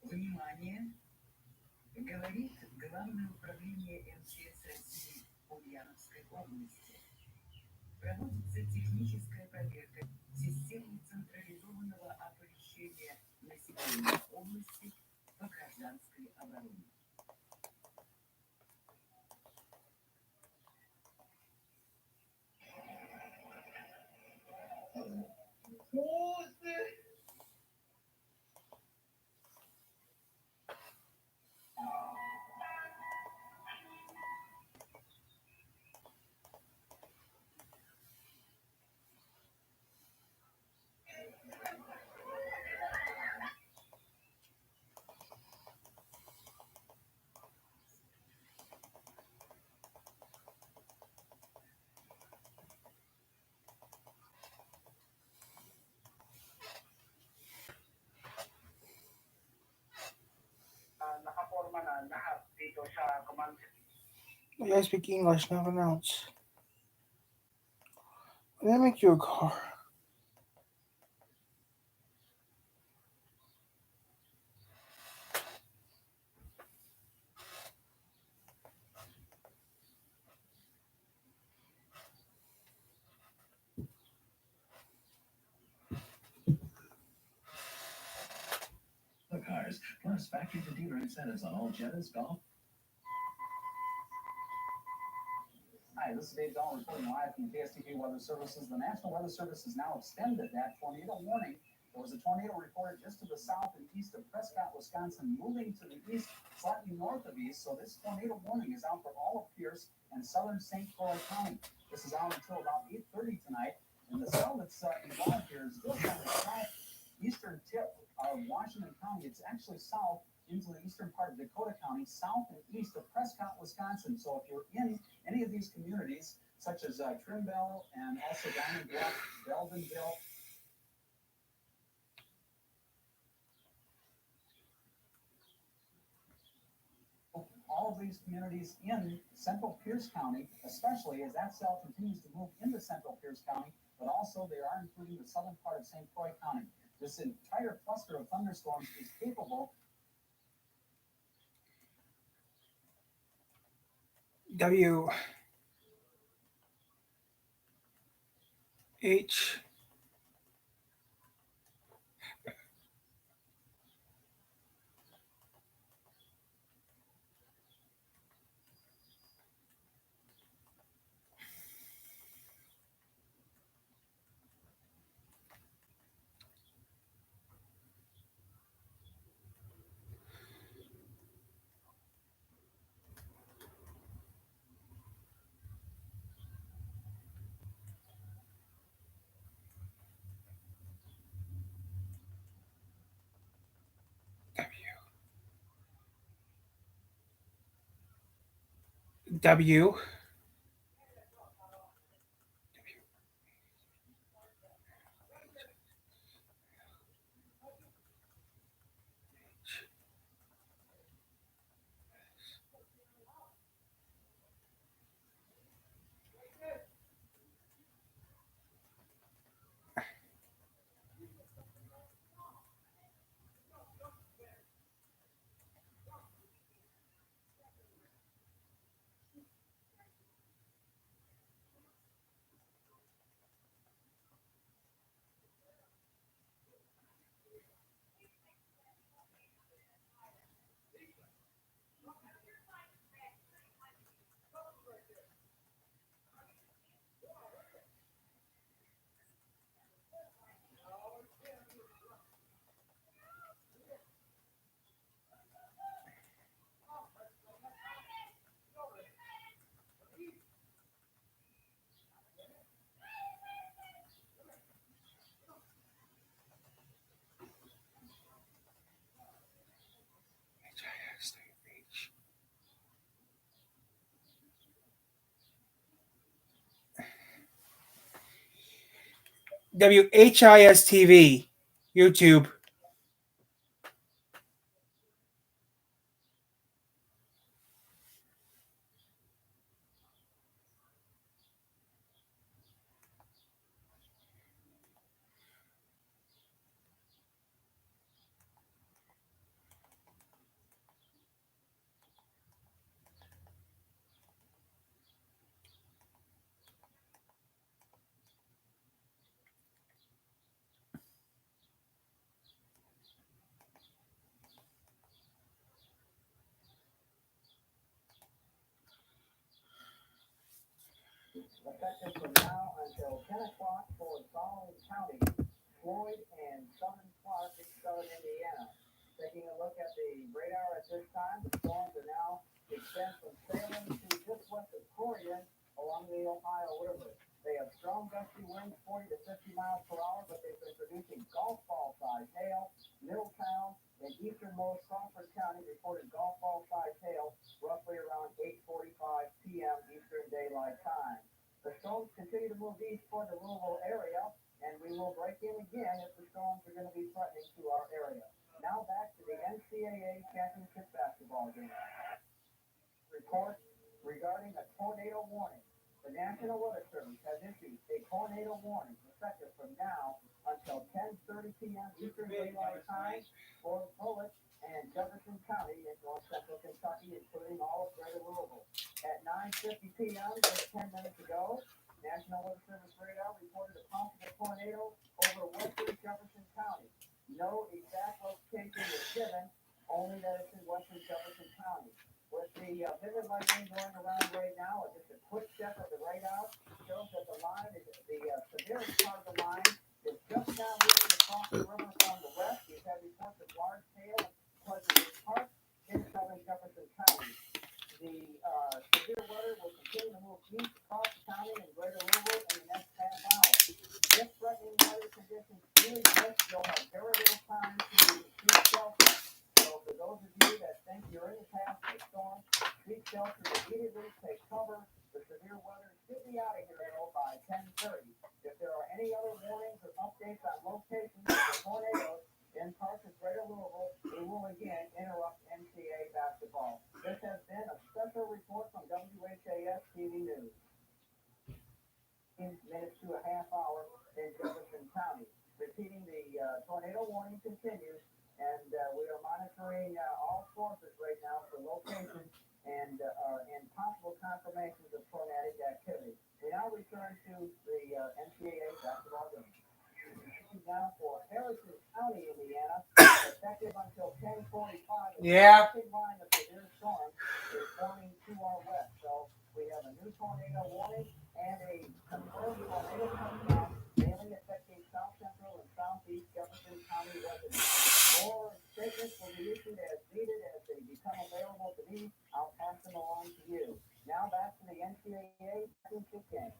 Внимание! Говорит Главное управление МЧС России по Ульяновской области. Проводится техническая проверка системы централизованного оповещения населения области по гражданской обороне. Nakaporma na lahat dito sa command. I speak English, not pronounce. Let me make you a car. The cars, plus factory to dealer incentives on all Jettas, Golf. Hi, this is Dave Dahl reporting live from KSTP Weather Services. The National Weather Service has now extended that tornado warning. There was a tornado reported just to the south and east of Prescott, Wisconsin, moving to the east, slightly north of east. So this tornado warning is out for all of Pierce and southern St. Croix County. This is out until about 8:30 tonight. And the cell that's involved here is just on the southeastern tip of Washington County. It's actually south into the eastern part of Dakota County, south and east of Prescott, Wisconsin. So if you're in any of these communities, such as Trimble and also Diamond Bluff, Beldenville, all of these communities in central Pierce County, especially as that cell continues to move into central Pierce County, but also they are including the southern part of St. Croix County. This entire cluster of thunderstorms is capable. W H W WHIS TV, YouTube. effective from now until 10 o'clock for the following counties: Floyd and Southern Clark in southern Indiana. Taking a look at the radar at this time, the storms are now extend from Salem to just west of Corrigan along the Ohio River. They have strong gusty winds, 40 to 50 miles per hour, but they've been producing golf ball size hail. Middletown and easternmost Crawford County reported golf ball size hail roughly around 8:45 p.m. Eastern Daylight Time. The storms continue to move east toward the Louisville area, and we will break in again if the storms are going to be threatening to our area. Now back to the NCAA championship basketball game. Report regarding a tornado warning. The National Weather Service has issued a tornado warning effective from now until 10:30 p.m. Eastern Daylight Time for Bullitt and Jefferson County in north central Kentucky, including all of Greater Louisville. At 9:50 p.m., just 10 minutes ago, National Weather Service radar reported a possible tornado over western Jefferson County. No exact location was given, only that it's in western Jefferson County. With the vivid lightning going around right now, just a quick check of the radar shows that the line is the severest part of the line is just now moving across the river from the west. We've had reports of large hail in Pleasant Park in southern Jefferson County. The severe weather will continue to move east across the county and Greater Louisville in the next half hour. If threatening weather conditions do exist, you'll have very little time to seek shelter. So for those of you that think you're in the path of the storm, seek shelter immediately, take cover. The severe weather should be out of here though by 10:30. If there are any other warnings or updates on locations for tornadoes in parts of Greater Louisville, we will again interrupt NCAA basketball. This has been a special report from WHAS TV News. 15 minutes to a half hour in Jefferson County. Repeating, the tornado warning continues, and we are monitoring all sources right now for locations and possible confirmations of tornadic activity. We now return to the NCAA basketball game. Now for Harrison County, Indiana, effective until 10:45. Yeah. The line of severe storm is forming to our west, so we have a new tornado warning and a confirmed tornado touchdown, mainly affecting south central and southeast Jefferson County residents. More statements will be issued as needed as they become available to me. I'll pass them along to you. Now back to the NCAA championship game.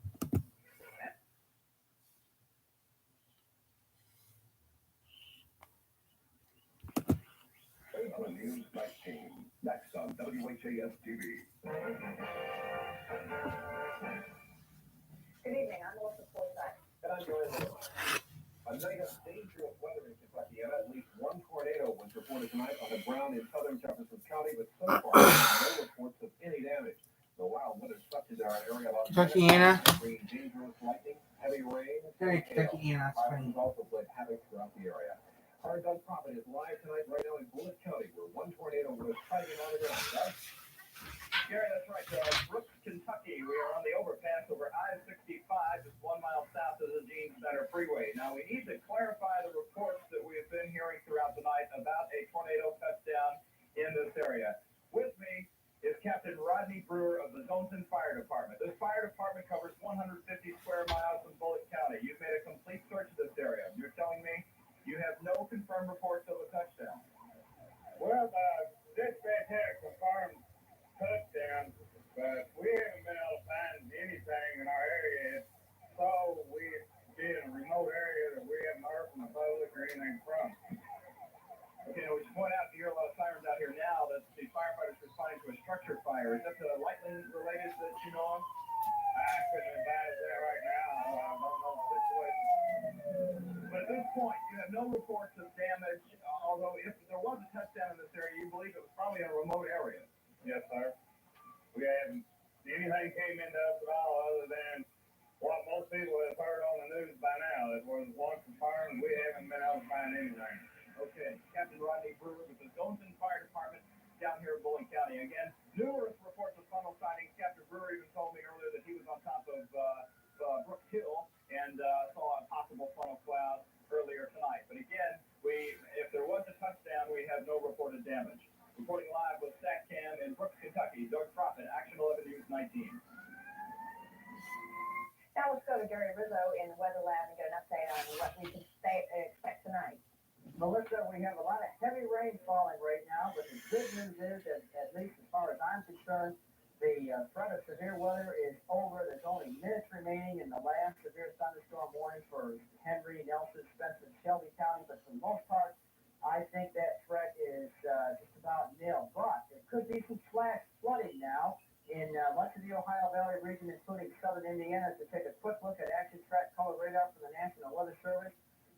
On News 19, next on WHAS TV. Good evening, I'm Melissa Forsythe. And I'm Joey Little. A night of dangerous weather in Kentucky, and at least one tornado was reported tonight on the ground in southern Jefferson County, but so far, no reports of any damage. The wild weather struck into our area last Kentuckiana. bringing dangerous lightning, heavy rain, Very and hail. Kentuckiana. It's funny. Islands also played havoc throughout the area. Our Doug Prophet is live tonight right now in Bullitt County, where one tornado was fighting on the ground. Doug? Gary, that's right. Brooks, Kentucky. We are on the overpass over I-65, just 1 mile south of the Jean Center Freeway. Now, we need to clarify the reports that we have been hearing throughout the night about a tornado touchdown in this area. With me is Captain Rodney Brewer of the Zonton Fire Department. This fire department covers 150 square miles in Bullitt County. You've made a complete search of this area. You're telling me you have no confirmed reports of a touchdown? Well, dispatch had a confirmed touchdown, but we haven't been able to find anything in our area. So we did a remote area that we haven't heard from the public or anything from. Okay, now we should point out you hear a lot of sirens out here now that the firefighters responding to a structure fire. Is that the lightning related that you know of? I couldn't advise that right now. I don't know the situation. But at this point, you have no reports of damage, although if there was a touchdown in this area, you believe it was probably in a remote area. Yes, sir. We haven't anything came into us at all other than what most people have heard on the news by now. It was one confirmed. We haven't been able to find anything. Okay, Captain Rodney Brewer with the Zonton Fire Department down here in Bullitt County. Again, numerous reports of funnel sightings. Captain Brewer even told me earlier that he was on top of Brooks Hill and saw a possible funnel cloud earlier tonight. But again, if there was a touchdown, we have no reported damage. Reporting live with StatCam in Brooks, Kentucky, Doug Prophet, Action 11 News 19. Melissa, we have a lot of heavy rain falling right now, but the good news is that, at least as far as I'm concerned, the threat of severe weather is over. There's only minutes remaining in the last severe thunderstorm warning for Henry, Nelson, Spencer, and Shelby County, but for the most part, I think that threat is just about nil. But there could be some flash flooding now in much of the Ohio Valley region, including southern Indiana. To take a quick look at action track color radar from the National Weather Service,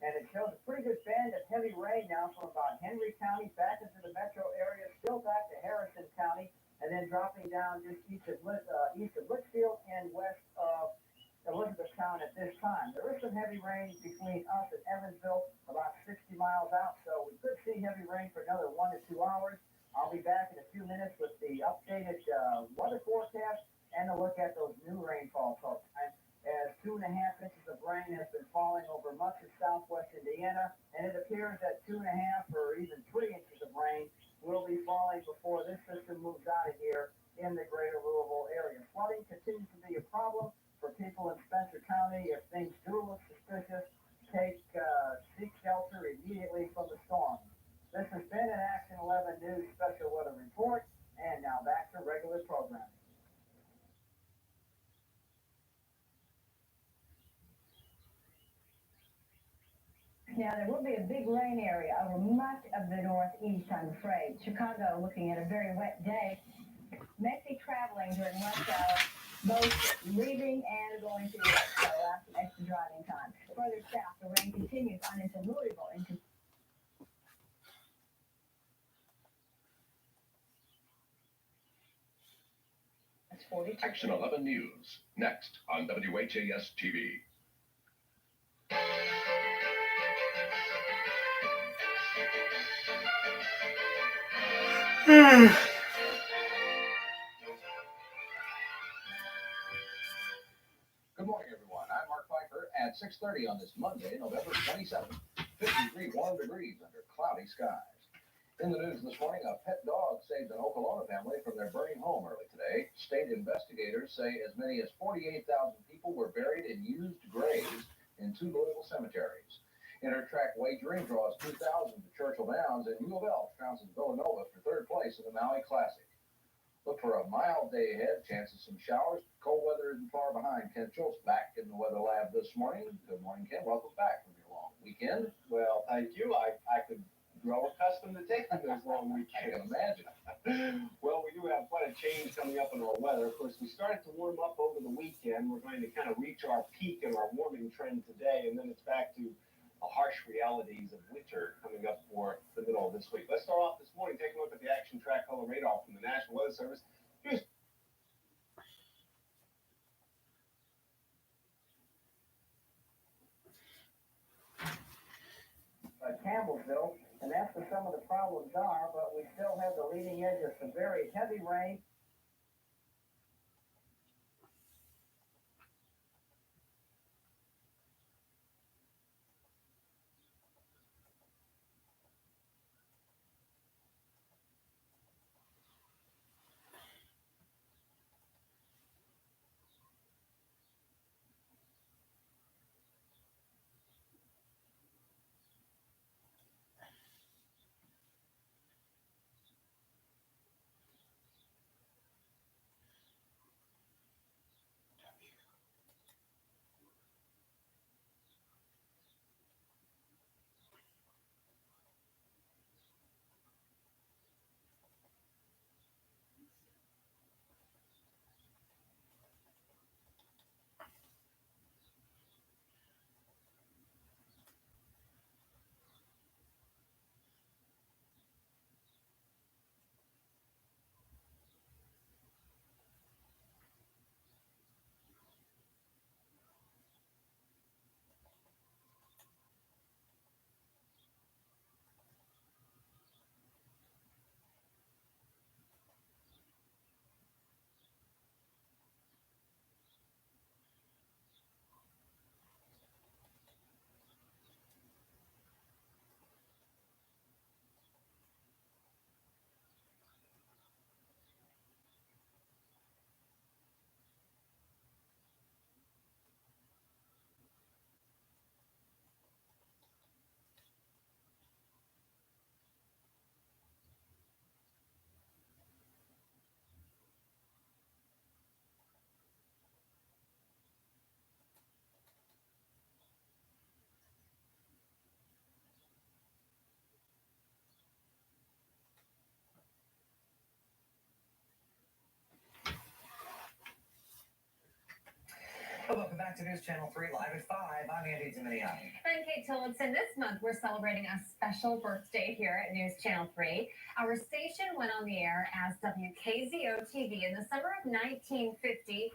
and it shows a pretty good band of heavy rain now from about Henry County back into the metro area, still back to Harrison County, and then dropping down just east of Litchfield and west of Elizabethtown at this time. There is some heavy rain between us and Evansville, about 60 miles out, so we could see heavy rain for another 1 to 2 hours. I'll be back in a few minutes with the updated weather forecast and a look at those new rainfall totals. As 2.5 inches of rain has been falling over much of southwest Indiana, and it appears that 2.5 or even 3 inches of rain will be falling before this system moves out of here in the greater Louisville area. Flooding continues to be a problem for people in Spencer County. If things do look suspicious, seek shelter immediately from the storm. This has been an Action 11 News Special Weather Report, and now back to regular programming. Now, there will be a big rain area over much of the northeast, I'm afraid. Chicago looking at a very wet day. Messy traveling during rush hour, both leaving and going to work, so have some extra driving time. Further south, the rain continues on into Louisville, into that's 42. Action 11 News, next on WHAS TV. Good morning, everyone. I'm Mark Pfeiffer at 6:30 on this Monday, November 27th. 53 warm degrees under cloudy skies. In the news this morning, a pet dog saved an Oklahoma family from their burning home early today. State investigators say as many as 48,000 people were buried in used graves in 2 Louisville cemeteries. Intertrack wagering draws 2,000 to Churchill Downs, and U of L trounces Villanova for 3rd place in the Maui Classic. Look for a mild day ahead, chance of some showers. Cold weather isn't far behind. Ken Schultz back in the weather lab this morning. Good morning, Ken. Welcome back from your long weekend. Well, thank you. I could grow accustomed to taking those long I weekends. can imagine. Well, we do have quite a change coming up in our weather. Of course, we started to warm up over the weekend. We're going to kind of reach our peak in our warming trend today, and then it's back to the harsh realities of winter coming up for the middle of this week. Let's start off this morning. Take a look at the action track color radar from the National Weather Service. Here's Campbellsville, and that's where some of the problems are, but we still have the leading edge of some very heavy rain. Well, welcome back to News Channel 3 Live at 5. I'm Andy Dominiani. I'm Kate Tillotson. This month, we're celebrating a special birthday here at News Channel 3. Our station went on the air as WKZO-TV in the summer of 1950,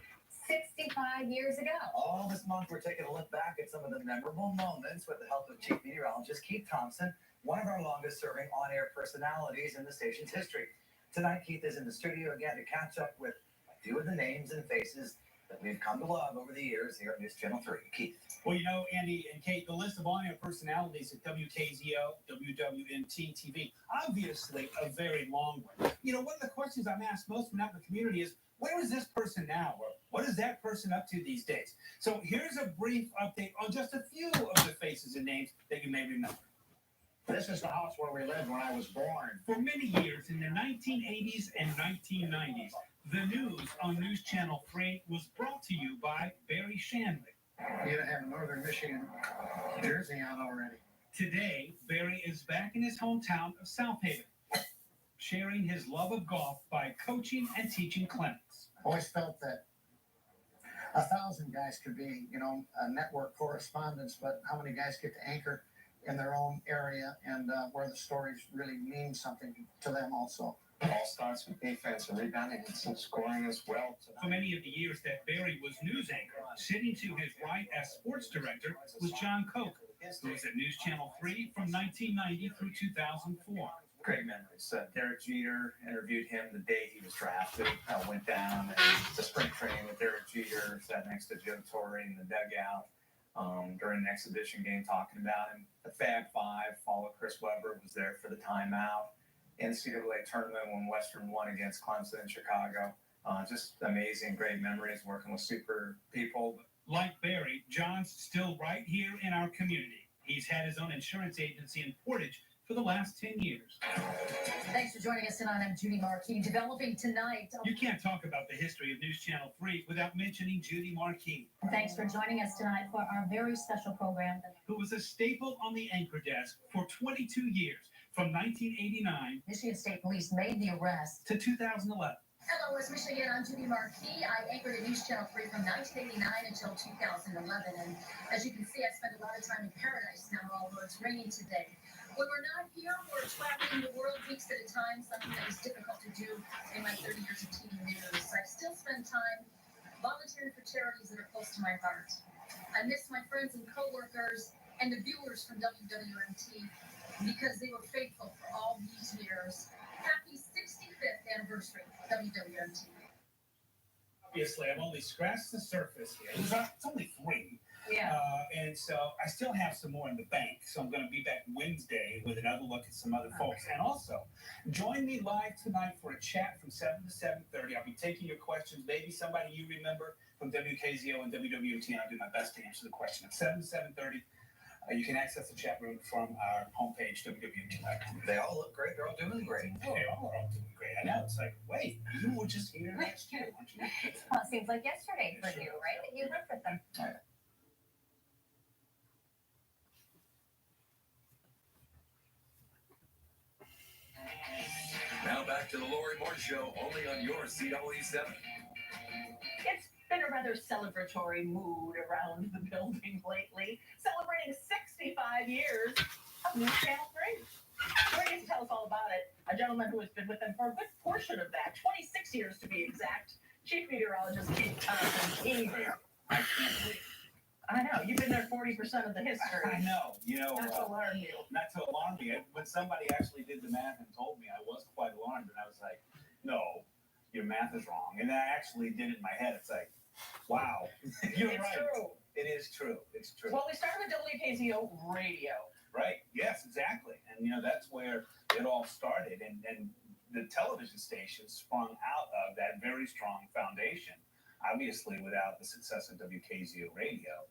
65 years ago. All this month, we're taking a look back at some of the memorable moments with the help of Chief Meteorologist Keith Thompson, one of our longest-serving on-air personalities in the station's history. Tonight, Keith is in the studio again to catch up with a few of the names and faces that we've come to love over the years here at News Channel 3. Keith. Well, you know, Andy and Kate, the list of on-air personalities at WKZO, WWNT TV, obviously a very long one. You know, one of the questions I'm asked most from out in the community is, where is this person now? Or what is that person up to these days? So here's a brief update on just a few of the faces and names that you may remember. This is the house where we lived when I was born. For many years in the 1980s and 1990s, the news on News Channel 3 was brought to you by Barry Shanley. You have Northern Michigan jersey on already. Today, Barry is back in his hometown of South Haven, sharing his love of golf by coaching and teaching clinics. Always felt that 1,000 guys could be, a network correspondents, but how many guys get to anchor in their own area and where the stories really mean something to them also. It all starts with defense and rebounding and some scoring as well. For many of the years that Barry was news anchor, sitting to his right as sports director was John Koch, who was at News Channel 3 from 1990 through 2004. Great memories. Derek Jeter, interviewed him the day he was drafted. Went down to spring training with Derek Jeter, sat next to Joe Torre in the dugout during an exhibition game talking about him. The Fab Five, followed Chris Webber, was there for the timeout. NCAA tournament when Western won against Clemson in Chicago. Just amazing, great memories working with super people. Like Barry, John's still right here in our community. He's had his own insurance agency in Portage for the last 10 years. Thanks for joining us tonight. I'm Judy Marquis. Developing tonight. You can't talk about the history of News Channel 3 without mentioning Judy Marquis. Thanks for joining us tonight for our very special program. Who was a staple on the anchor desk for 22 years, from 1989 Michigan State Police made the arrest to 2011. Hello, West Michigan. I'm Judy Marquis. I anchored at News Channel 3 from 1989 until 2011. And as you can see, I spent a lot of time in paradise now, although it's raining today. When we're not here, we're traveling the world weeks at a time, something that was difficult to do in my 30 years of TV news. I still spend time volunteering for charities that are close to my heart. I miss my friends and coworkers and the viewers from WWNT because they were faithful for all these years. Happy 65th anniversary, WWNT. Obviously, I've only scratched the surface here. It's only 3. Yeah. And so I still have some more in the bank. So I'm going to be back Wednesday with another look at some other folks. And also, join me live tonight for a chat from 7 to 7:30. I'll be taking your questions. Maybe somebody you remember from WKZO and WWT. I'll do my best to answer the question at 7 to 7:30. You can access the chat room from our homepage, WWT. They all look great. They're all doing great. Oh, they all are doing great. I know. It's like, wait, you were just here last year, weren't you? Well, it seems like yesterday for you, right? That you lived with them. Now back to the Lori Moore Show, only on your CLE7. It's been a rather celebratory mood around the building lately, celebrating 65 years of News Channel 3. Ready to tell us all about it. A gentleman who has been with them for a good portion of that, 26 years to be exact, Chief Meteorologist Keith Thompson. I can't believe it. I know, you've been there 40% of the history. I know. Not to alarm you. Not to alarm me. When somebody actually did the math and told me, I was quite alarmed, and I was like, no, your math is wrong. And then I actually did it in my head. It's like, wow, you're It's right. true. It is true. It's true. Well, we started with WKZO Radio. Right. Yes, exactly. And, that's where it all started. And the television station sprung out of that very strong foundation. Obviously, without the success of WKZO Radio,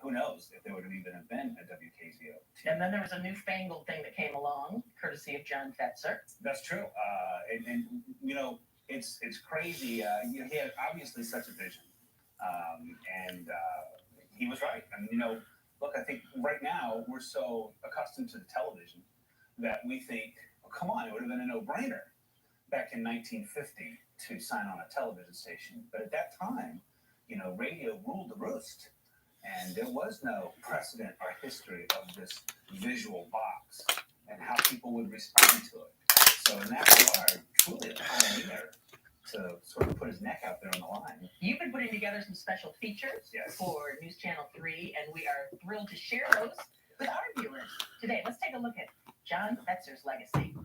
who knows if there would have even been a WKZO. And then there was a newfangled thing that came along, courtesy of John Fetzer. That's true. It's crazy. He had obviously such a vision. And he was right. I mean, look, I think right now we're so accustomed to the television that we think, oh, come on, it would have been a no-brainer back in 1950 to sign on a television station. But at that time, radio ruled the roost. And there was no precedent or history of this visual box and how people would respond to it. So in that regard, truly a pioneer to sort of put his neck out there on the line. You've been putting together some special features for News Channel 3, and we are thrilled to share those with our viewers today. Let's take a look at John Fetzer's legacy.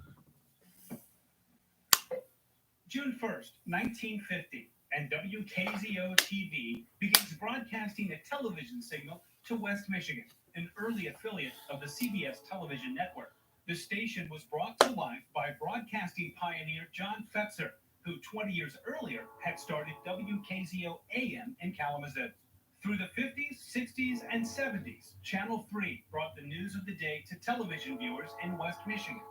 June 1st, 1950, and WKZO-TV begins broadcasting a television signal to West Michigan, an early affiliate of the CBS television network. The station was brought to life by broadcasting pioneer John Fetzer, who 20 years earlier had started WKZO-AM in Kalamazoo. Through the 50s, 60s, and 70s, Channel 3 brought the news of the day to television viewers in West Michigan.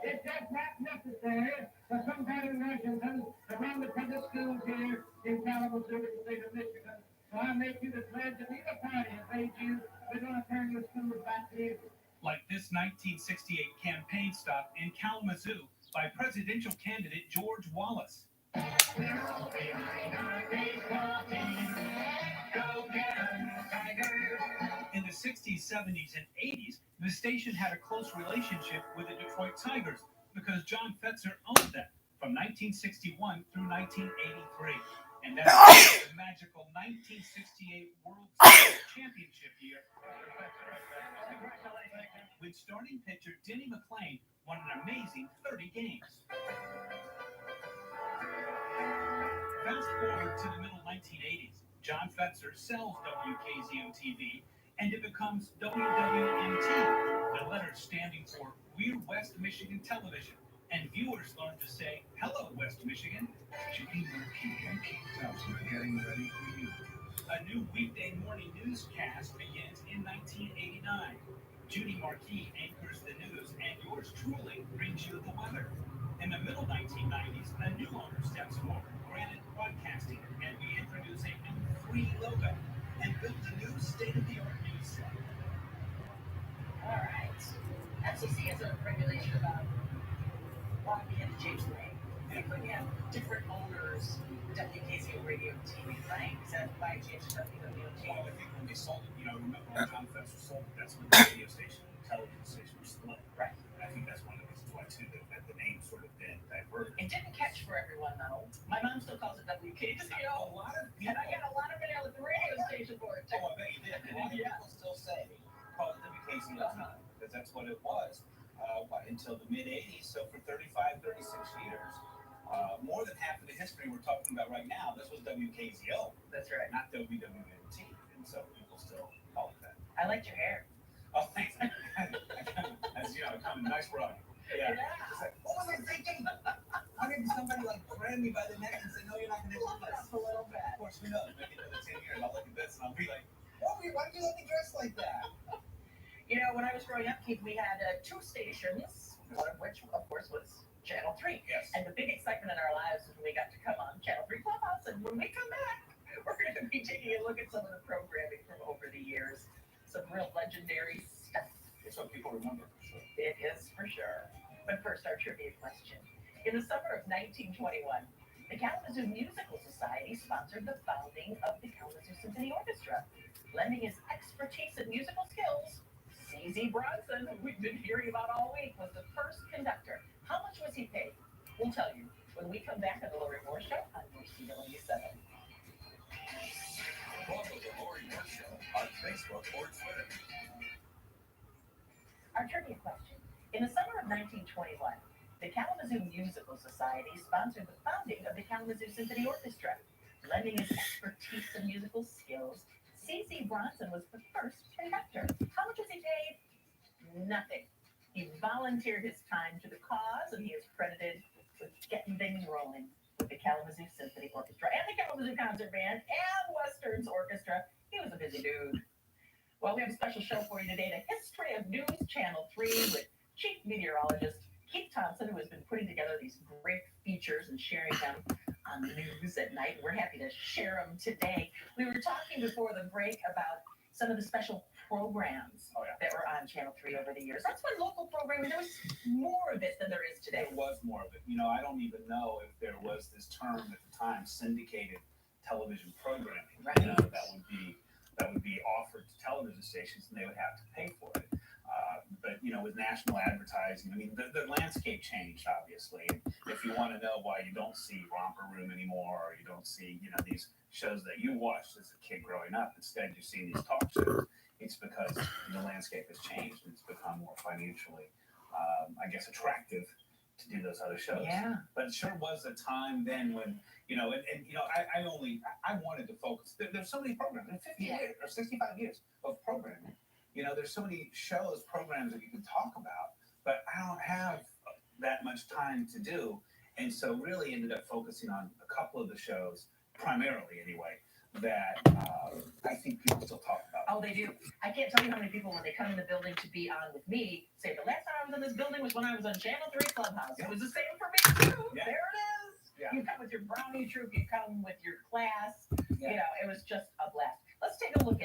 It's just not necessary for some generations to run the public schools here in Kalamazoo, the state of Michigan. So I make you the pledge of either party and say to you, we're going to turn your schools back to you. Like this 1968 campaign stop in Kalamazoo by presidential candidate George Wallace. We're all behind our baseball team. Go get 'em, Tigers. In the 60s, 70s, and 80s, the station had a close relationship with the Detroit Tigers because John Fetzer owned them from 1961 through 1983. And that's the magical 1968 World Series championship year when starting pitcher Denny McClain won an amazing 30 games. Fast forward to the middle 1980s, John Fetzer sells WKZO-TV, and it becomes WWMT, the letters standing for We're West Michigan Television, and viewers learn to say, "Hello, West Michigan." Jimmy Markey and Keith Thompson are getting ready for you. A new weekday morning newscast begins in 1989. Judy Markey anchors the news, and yours truly brings you the weather. In the middle 1990s, a new owner steps forward, Granite Broadcasting, and we introduce a new free logo and build a new state-of-the-art news site. All right. FCC has a regulation about why we have to change the name. And when you have different owners, WKZO Radio and TV, right? Is that why it changed to WWT? Well, I think when they sold it, remember when John Fetzer sold it, that's when the radio station and the television station were split. Right. And I think that's one of the reasons why, too, that the name sort of been diverted. It didn't catch for everyone, though. My mom still calls it WKZO. A lot of people, And I got a lot of mail at the radio station for it, too. oh, I bet you did. A lot of people still say, call it WKZO, because that's what it was until the mid-'80s. So for 35, 36 years, more than half of the history we're talking about right now, this was WKZO. That's right. Not WWMT. And so people still call it that. I liked your hair. Oh, thanks. As you know, kind of nice rug. Yeah. It's like, what was I thinking? How did somebody grab me by the neck and say, no, you're not going to do Pull it this? up a little bit. Of course, we know. Maybe another 10 years, I'll look at this and I'll be like, why do you let me dress like that? When I was growing up, Keith, we had two stations, one of which, of course, was Channel 3. Yes. And the big excitement in our lives was when we got to come on Channel 3 Clubhouse. And when we come back, we're going to be taking a look at some of the programming from over the years. Some real legendary stuff. It's what people remember. So. It is for sure. But first, our trivia question. In the summer of 1921, the Kalamazoo Musical Society sponsored the founding of the Kalamazoo Symphony Orchestra. Lending his expertise in musical skills, C.Z. Bronson, who we've been hearing about all week, was the first conductor. How much was he paid? We'll tell you when we come back on the Lori Moore Show on WCW7. Follow the Lori Moore Show on Facebook or Twitter. Our trivia question. In the summer of 1921, the Kalamazoo Musical Society sponsored the founding of the Kalamazoo Symphony Orchestra. Lending his expertise in musical skills, C.Z. Bronson was the first conductor. How much was he paid? Nothing. He volunteered his time to the cause, and he is credited with getting things rolling with the Kalamazoo Symphony Orchestra and the Kalamazoo Concert Band and Westerns Orchestra. He was a busy dude. Well, we have a special show for you today, the history of News Channel 3 with Chief Meteorologist Keith Thompson, who has been putting together these great features and sharing them on the news at night. We're happy to share them today. We were talking before the break about some of the special programs that were on Channel 3 over the years. That's when local programming, there was more of it than there is today. There was more of it. I don't even know if there was this term at the time, syndicated television programming, Right. that would be offered to television stations, and they would have to pay for it. But with national advertising, I mean, the landscape changed obviously. And if you want to know why you don't see Romper Room anymore, or you don't see these shows that you watched as a kid growing up, instead you're seeing these talk shows, it's because the landscape has changed and it's become more financially, I guess, attractive to do those other shows. Yeah. But it sure was a time then when, I wanted to focus. There's so many programs in 50 years or 65 years of programming. There's so many shows, programs that you can talk about, but I don't have that much time to do. And so really ended up focusing on a couple of the shows, primarily anyway, that I think people still talk about. Oh, they do. I can't tell you how many people, when they come in the building to be on with me, say, the last time I was in this building was when I was on Channel 3 Clubhouse. It was the same for me, too. Yeah. There it is. Yeah. You come with your brownie troop, you come with your class. It was just a blast. Let's take a look at